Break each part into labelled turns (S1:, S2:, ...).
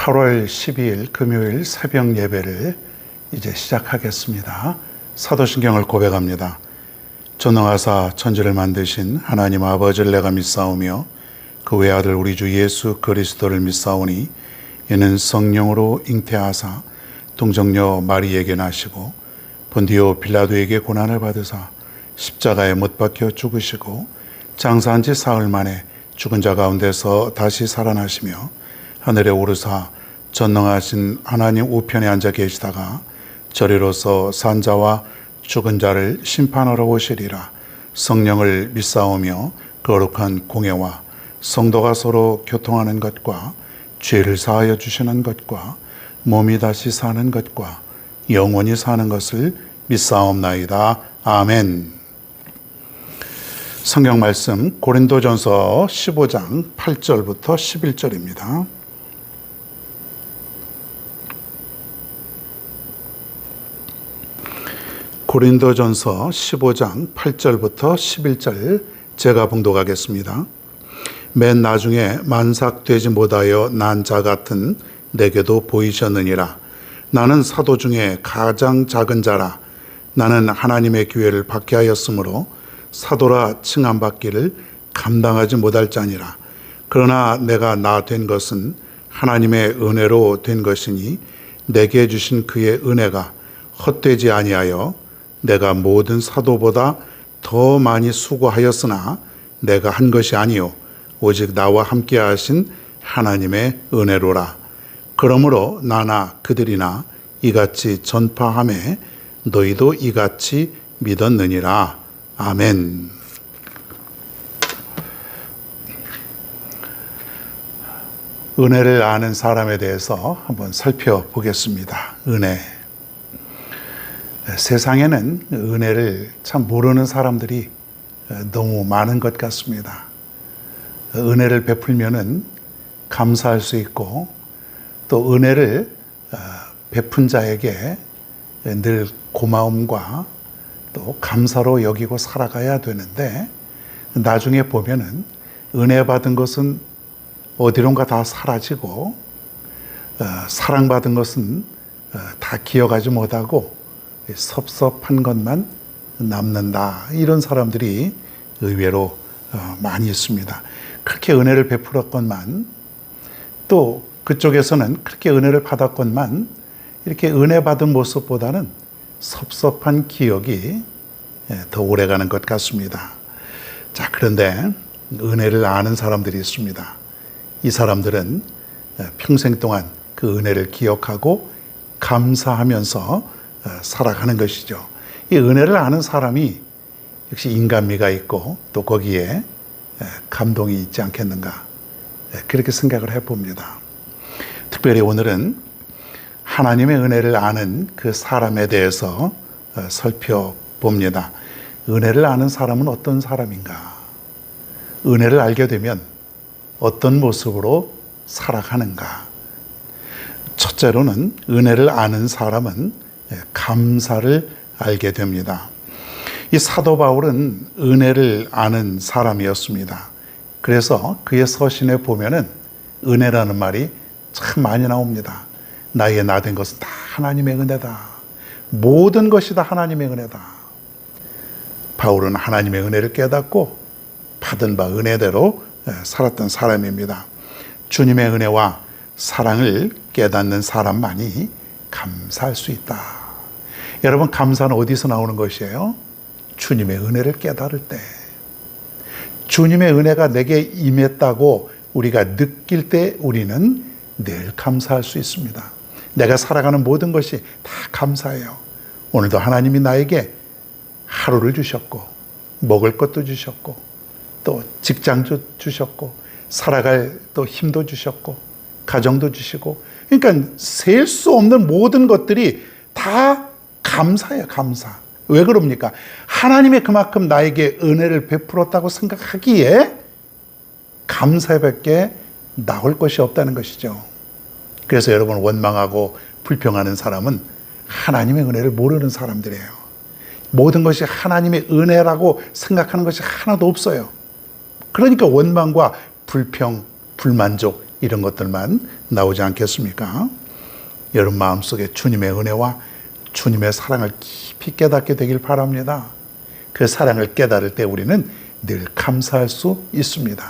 S1: 8월 12일 금요일 새벽 예배를 이제 시작하겠습니다. 사도신경을 고백합니다. 전능하사 천지를 만드신 하나님 아버지를 내가 믿사오며 그 외아들 우리 주 예수 그리스도를 믿사오니 이는 성령으로 잉태하사 동정녀 마리에게 나시고 본디오 빌라도에게 고난을 받으사 십자가에 못 박혀 죽으시고 장사한 지 사흘 만에 죽은 자 가운데서 다시 살아나시며 하늘에 오르사 전능하신 하나님 우편에 앉아 계시다가 저리로서 산 자와 죽은 자를 심판하러 오시리라. 성령을 믿사오며 거룩한 공예와 성도가 서로 교통하는 것과 죄를 사하여 주시는 것과 몸이 다시 사는 것과 영원히 사는 것을 믿사옵나이다. 아멘. 성경 말씀 고린도전서 15장 8절부터 11절입니다. 고린도전서 15장 8절부터 11절 제가 봉독하겠습니다. 맨 나중에 만삭되지 못하여 난 자 같은 내게도 보이셨느니라. 나는 사도 중에 가장 작은 자라. 나는 하나님의 기회를 받게 하였으므로 사도라 칭함받기를 감당하지 못할 자니라. 그러나 내가 나 된 것은 하나님의 은혜로 된 것이니 내게 주신 그의 은혜가 헛되지 아니하여 내가 모든 사도보다 더 많이 수고하였으나 내가 한 것이 아니요 오직 나와 함께 하신 하나님의 은혜로라. 그러므로 나나 그들이나 이같이 전파하매 너희도 이같이 믿었느니라. 아멘. 은혜를 아는 사람에 대해서 한번 살펴보겠습니다. 은혜. 세상에는 은혜를 참 모르는 사람들이 너무 많은 것 같습니다. 은혜를 베풀면은 감사할 수 있고 또 은혜를 베푼 자에게 늘 고마움과 또 감사로 여기고 살아가야 되는데 나중에 보면은 은혜 받은 것은 어디론가 다 사라지고 사랑받은 것은 다 기억하지 못하고 섭섭한 것만 남는다. 이런 사람들이 의외로 많이 있습니다. 그렇게 은혜를 베풀었건만 또 그쪽에서는 그렇게 은혜를 받았건만 이렇게 은혜 받은 모습보다는 섭섭한 기억이 더 오래가는 것 같습니다. 자, 그런데 은혜를 아는 사람들이 있습니다. 이 사람들은 평생 동안 그 은혜를 기억하고 감사하면서 살아가는 것이죠. 이 은혜를 아는 사람이 역시 인간미가 있고 또 거기에 감동이 있지 않겠는가, 그렇게 생각을 해봅니다. 특별히 오늘은 하나님의 은혜를 아는 그 사람에 대해서 살펴봅니다. 은혜를 아는 사람은 어떤 사람인가? 은혜를 알게 되면 어떤 모습으로 살아가는가? 첫째로는 은혜를 아는 사람은 감사를 알게 됩니다. 이 사도 바울은 은혜를 아는 사람이었습니다. 그래서 그의 서신에 보면은 은혜라는 말이 참 많이 나옵니다. 나의 나 된 것은 다 하나님의 은혜다. 모든 것이 다 하나님의 은혜다. 바울은 하나님의 은혜를 깨닫고 받은 바 은혜대로 살았던 사람입니다. 주님의 은혜와 사랑을 깨닫는 사람만이 감사할 수 있다. 여러분, 감사는 어디서 나오는 것이에요? 주님의 은혜를 깨달을 때, 주님의 은혜가 내게 임했다고 우리가 느낄 때 우리는 늘 감사할 수 있습니다. 내가 살아가는 모든 것이 다 감사해요. 오늘도 하나님이 나에게 하루를 주셨고 먹을 것도 주셨고 또 직장도 주셨고 살아갈 또 힘도 주셨고 가정도 주시고, 그러니까 셀 수 없는 모든 것들이 다 감사예요. 감사. 왜 그럽니까? 하나님이 그만큼 나에게 은혜를 베풀었다고 생각하기에 감사밖에 나올 것이 없다는 것이죠. 그래서 여러분, 원망하고 불평하는 사람은 하나님의 은혜를 모르는 사람들이에요. 모든 것이 하나님의 은혜라고 생각하는 것이 하나도 없어요. 그러니까 원망과 불평, 불만족 이런 것들만 나오지 않겠습니까? 여러분 마음속에 주님의 은혜와 주님의 사랑을 깊이 깨닫게 되길 바랍니다. 그 사랑을 깨달을 때 우리는 늘 감사할 수 있습니다.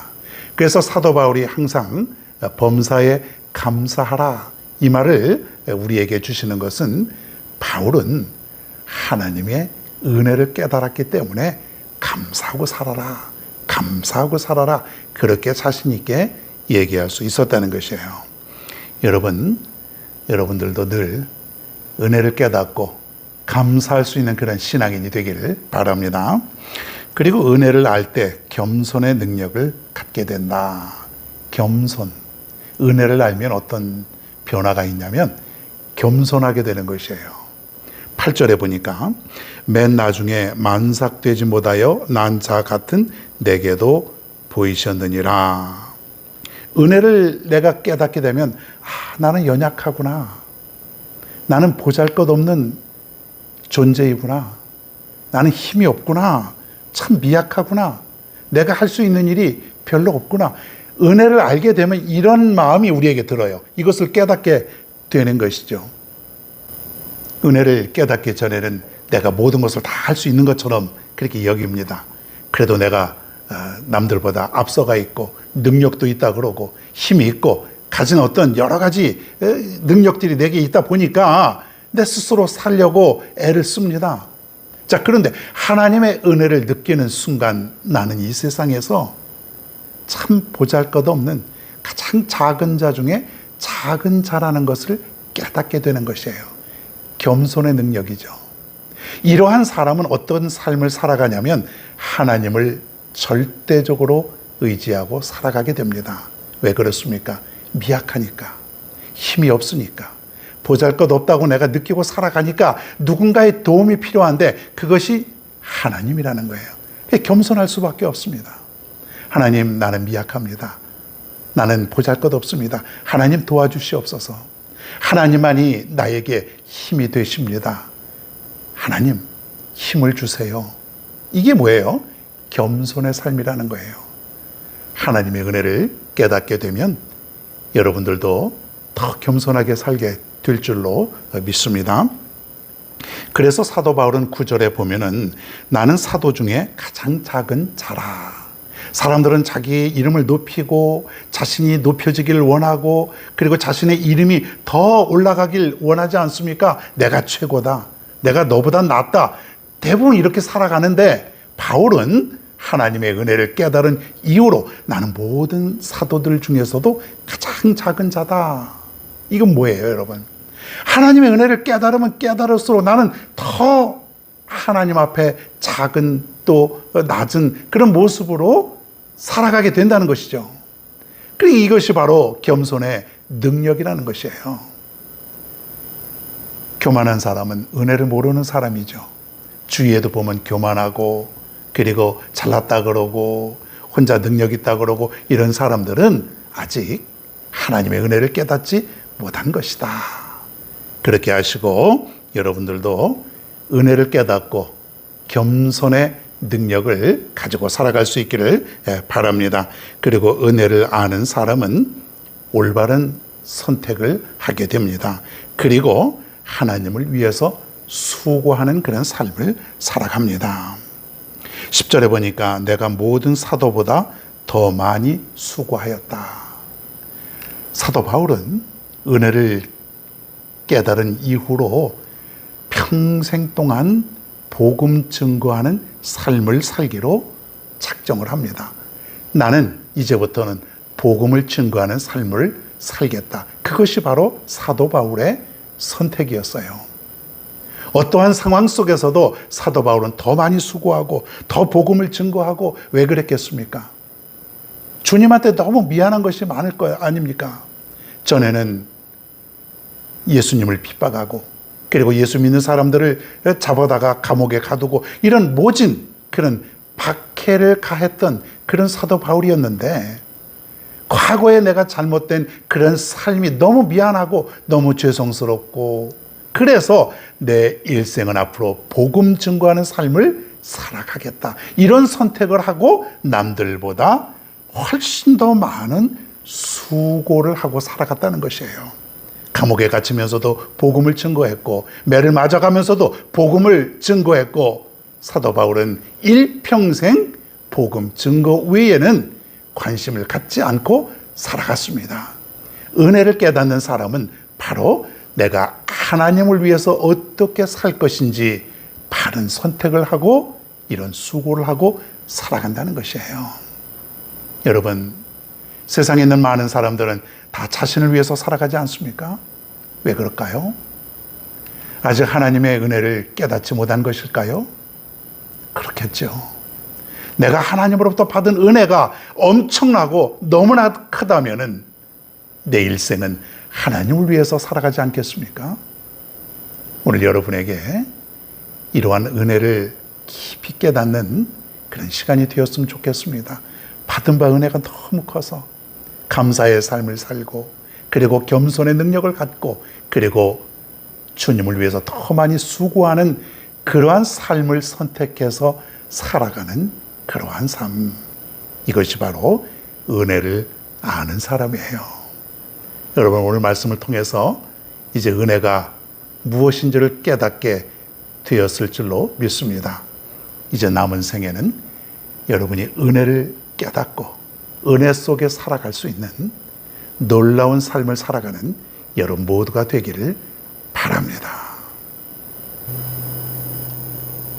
S1: 그래서 사도 바울이 항상 범사에 감사하라 이 말을 우리에게 주시는 것은 바울은 하나님의 은혜를 깨달았기 때문에 감사하고 살아라, 감사하고 살아라 그렇게 자신 있게 얘기할 수 있었다는 것이에요. 여러분들도 늘 은혜를 깨닫고 감사할 수 있는 그런 신앙인이 되기를 바랍니다. 그리고 은혜를 알 때 겸손의 능력을 갖게 된다. 겸손. 은혜를 알면 어떤 변화가 있냐면 겸손하게 되는 것이에요. 8절에 보니까 맨 나중에 만삭되지 못하여 난 자 같은 내게도 보이셨느니라. 은혜를 내가 깨닫게 되면 나는 연약하구나. 나는 보잘것없는 존재이구나. 나는 힘이 없구나. 참 미약하구나. 내가 할 수 있는 일이 별로 없구나. 은혜를 알게 되면 이런 마음이 우리에게 들어요. 이것을 깨닫게 되는 것이죠. 은혜를 깨닫기 전에는 내가 모든 것을 다 할 수 있는 것처럼 그렇게 여깁니다. 그래도 내가 남들보다 앞서가 있고 능력도 있다 그러고 힘이 있고 가진 어떤 여러 가지 능력들이 내게 있다 보니까 내 스스로 살려고 애를 씁니다. 자, 그런데 하나님의 은혜를 느끼는 순간 나는 이 세상에서 참 보잘것없는 가장 작은 자 중에 작은 자라는 것을 깨닫게 되는 것이에요. 겸손의 능력이죠. 이러한 사람은 어떤 삶을 살아가냐면 하나님을 절대적으로 의지하고 살아가게 됩니다. 왜 그렇습니까? 미약하니까, 힘이 없으니까, 보잘것없다고 내가 느끼고 살아가니까 누군가의 도움이 필요한데 그것이 하나님이라는 거예요. 겸손할 수밖에 없습니다. 하나님, 나는 미약합니다. 나는 보잘것없습니다. 하나님 도와주시옵소서. 하나님만이 나에게 힘이 되십니다. 하나님, 힘을 주세요. 이게 뭐예요? 겸손의 삶이라는 거예요. 하나님의 은혜를 깨닫게 되면 여러분들도 더 겸손하게 살게 될 줄로 믿습니다. 그래서 사도 바울은 9절에 보면은 나는 사도 중에 가장 작은 자라. 사람들은 자기의 이름을 높이고 자신이 높여지기를 원하고 그리고 자신의 이름이 더 올라가길 원하지 않습니까? 내가 최고다. 내가 너보다 낫다. 대부분 이렇게 살아가는데 바울은 하나님의 은혜를 깨달은 이후로 나는 모든 사도들 중에서도 가장 작은 자다. 이건 뭐예요, 여러분? 하나님의 은혜를 깨달으면 깨달을수록 나는 더 하나님 앞에 작은 또 낮은 그런 모습으로 살아가게 된다는 것이죠. 그러니까 이것이 바로 겸손의 능력이라는 것이에요. 교만한 사람은 은혜를 모르는 사람이죠. 주위에도 보면 교만하고 그리고 잘났다 그러고 혼자 능력 있다 그러고 이런 사람들은 아직 하나님의 은혜를 깨닫지 못한 것이다. 그렇게 하시고 여러분들도 은혜를 깨닫고 겸손의 능력을 가지고 살아갈 수 있기를 바랍니다. 그리고 은혜를 아는 사람은 올바른 선택을 하게 됩니다. 그리고 하나님을 위해서 수고하는 그런 삶을 살아갑니다. 10절에 보니까 내가 모든 사도보다 더 많이 수고하였다. 사도 바울은 은혜를 깨달은 이후로 평생 동안 복음 증거하는 삶을 살기로 작정을 합니다. 나는 이제부터는 복음을 증거하는 삶을 살겠다. 그것이 바로 사도 바울의 선택이었어요. 어떠한 상황 속에서도 사도 바울은 더 많이 수고하고 더 복음을 증거하고 왜 그랬겠습니까? 주님한테 너무 미안한 것이 많을 거 아닙니까? 전에는 예수님을 핍박하고 그리고 예수 믿는 사람들을 잡아다가 감옥에 가두고 이런 모진 그런 박해를 가했던 그런 사도 바울이었는데 과거에 내가 잘못된 그런 삶이 너무 미안하고 너무 죄송스럽고 그래서 내 일생은 앞으로 복음 증거하는 삶을 살아가겠다. 이런 선택을 하고 남들보다 훨씬 더 많은 수고를 하고 살아갔다는 것이에요. 감옥에 갇히면서도 복음을 증거했고, 매를 맞아가면서도 복음을 증거했고, 사도 바울은 일평생 복음 증거 외에는 관심을 갖지 않고 살아갔습니다. 은혜를 깨닫는 사람은 바로 내가 하나님을 위해서 어떻게 살 것인지 바른 선택을 하고 이런 수고를 하고 살아간다는 것이에요. 여러분, 세상에 있는 많은 사람들은 다 자신을 위해서 살아가지 않습니까? 왜 그럴까요? 아직 하나님의 은혜를 깨닫지 못한 것일까요? 그렇겠죠. 내가 하나님으로부터 받은 은혜가 엄청나고 너무나 크다면은 내 일생은 하나님을 위해서 살아가지 않겠습니까? 오늘 여러분에게 이러한 은혜를 깊이 깨닫는 그런 시간이 되었으면 좋겠습니다. 받은 바 은혜가 너무 커서 감사의 삶을 살고, 그리고 겸손의 능력을 갖고, 그리고 주님을 위해서 더 많이 수고하는 그러한 삶을 선택해서 살아가는 그러한 삶, 이것이 바로 은혜를 아는 사람이에요. 여러분, 오늘 말씀을 통해서 이제 은혜가 무엇인지를 깨닫게 되었을 줄로 믿습니다. 이제 남은 생에는 여러분이 은혜를 깨닫고 은혜 속에 살아갈 수 있는 놀라운 삶을 살아가는 여러분 모두가 되기를 바랍니다.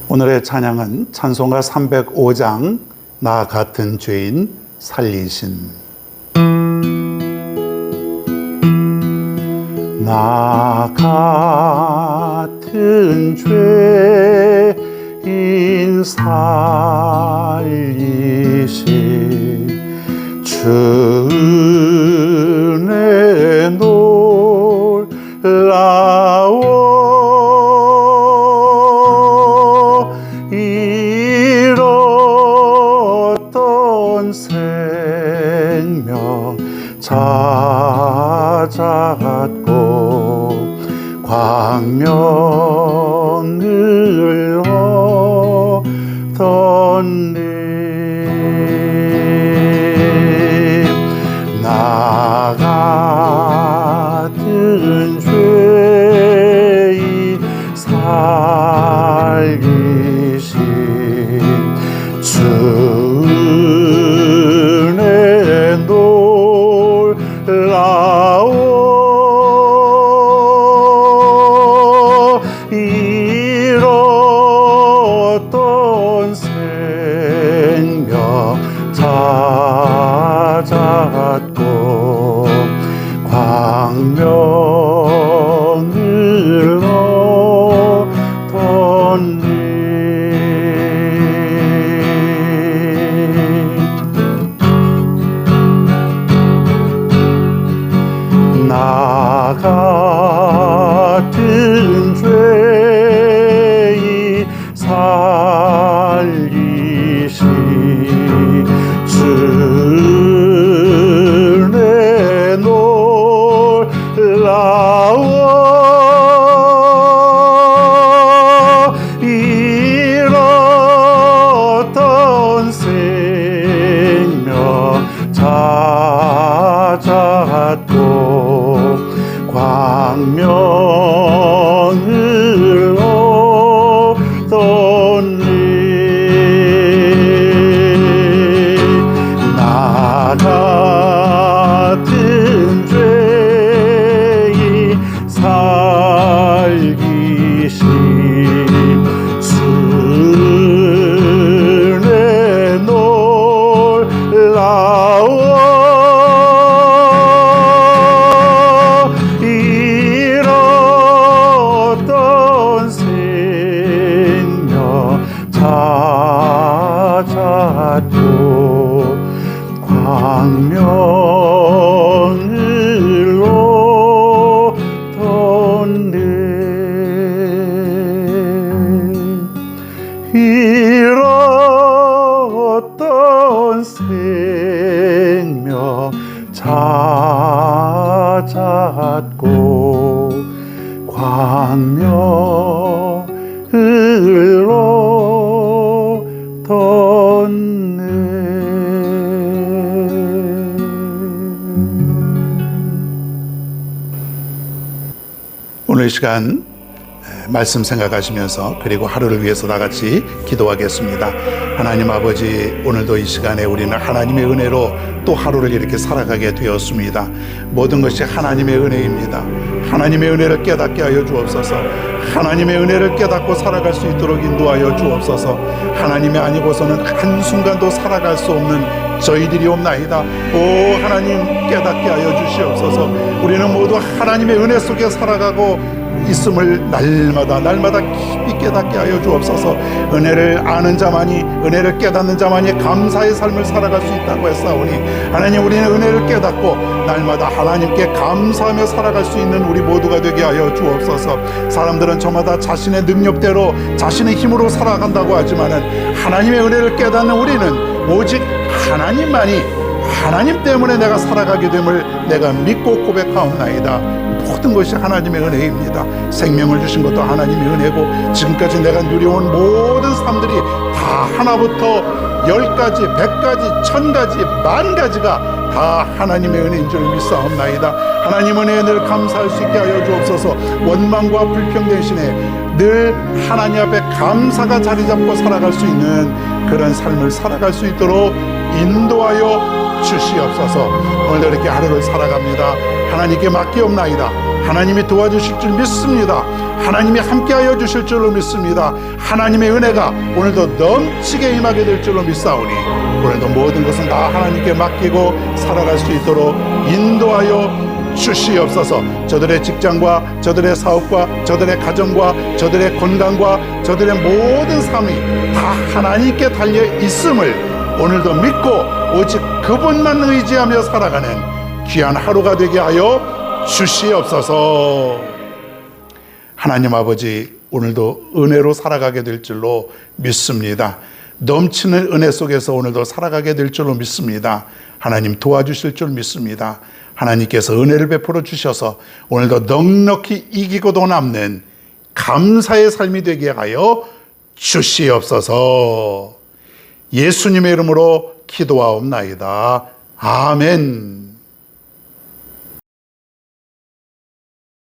S1: 오늘의 찬양은 찬송가 305장 나 같은 죄인 살리신. 나 같은 죄인 살리신 주 은혜 놀라워 잃었던 생명 찾아갔고 광명을 얻던 님, 나 같은 죄인 살리신 주 은혜 놀라워 잃었던 생명 찾아갔고 광명을 얻던 님, 나 같은 죄인 살리신 주 은혜 놀라워 잃었던 생명 찾아갔고 광명을 얻던 님, 나 같은 죄인 살기신 주 은혜 놀라워 잃었던 생명 찾아갔고 광명을 얻던 님, 잃었던 생명 찾아갔고 광명을 얻던 님. 오늘 이 시간 말씀 생각하시면서 그리고 하루를 위해서 다 같이 기도하겠습니다. 하나님 아버지, 오늘도 이 시간에 우리는 하나님의 은혜로 또 하루를 이렇게 살아가게 되었습니다. 모든 것이 하나님의 은혜입니다. 하나님의 은혜를 깨닫게 하여 주옵소서. 하나님의 은혜를 깨닫고 살아갈 수 있도록 인도하여 주옵소서. 하나님이 아니고서는 한순간도 살아갈 수 없는 저희들이 옵나이다. 오 하나님, 깨닫게 하여 주시옵소서. 우리는 모두 하나님의 은혜 속에 살아가고 있음을 날마다 깊이 깨닫게 하여 주옵소서. 은혜를 아는 자만이, 은혜를 깨닫는 자만이 감사의 삶을 살아갈 수 있다고 했사오니, 하나님, 우리는 은혜를 깨닫고 날마다 하나님께 감사하며 살아갈 수 있는 우리 모두가 되게 하여 주옵소서. 사람들은 저마다 자신의 능력대로 자신의 힘으로 살아간다고 하지만은 하나님의 은혜를 깨닫는 우리는 오직 하나님만이, 하나님 때문에 내가 살아가게 됨을 내가 믿고 고백하옵나이다. 모든 것이 하나님의 은혜입니다. 생명을 주신 것도 하나님의 은혜고, 지금까지 내가 누려온 모든 삶들이 다 하나부터 10가지, 100가지, 1000가지, 10,000가지가 다 하나님의 은혜인 줄 믿사옵나이다. 하나님 은혜에 늘 감사할 수 있게 하여 주옵소서. 원망과 불평 대신에 늘 하나님 앞에 감사가 자리 잡고 살아갈 수 있는 그런 삶을 살아갈 수 있도록 인도하여 주시옵소서. 오늘도 이렇게 하루를 살아갑니다. 하나님께 맡기옵나이다. 하나님이 도와주실 줄 믿습니다. 하나님이 함께하여 주실 줄로 믿습니다. 하나님의 은혜가 오늘도 넘치게 임하게 될 줄로 믿사오니, 오늘도 모든 것은 다 하나님께 맡기고 살아갈 수 있도록 인도하여 주시옵소서. 저들의 직장과 저들의 사업과 저들의 가정과 저들의 건강과 저들의 모든 삶이 다 하나님께 달려 있음을 오늘도 믿고 오직 그분만 의지하며 살아가는 귀한 하루가 되게 하여 주시옵소서. 하나님 아버지, 오늘도 은혜로 살아가게 될 줄로 믿습니다. 넘치는 은혜 속에서 오늘도 살아가게 될 줄로 믿습니다. 하나님 도와주실 줄 믿습니다. 하나님께서 은혜를 베풀어 주셔서 오늘도 넉넉히 이기고도 남는 감사의 삶이 되게 하여 주시옵소서. 예수님의 이름으로 기도하옵나이다. 아멘.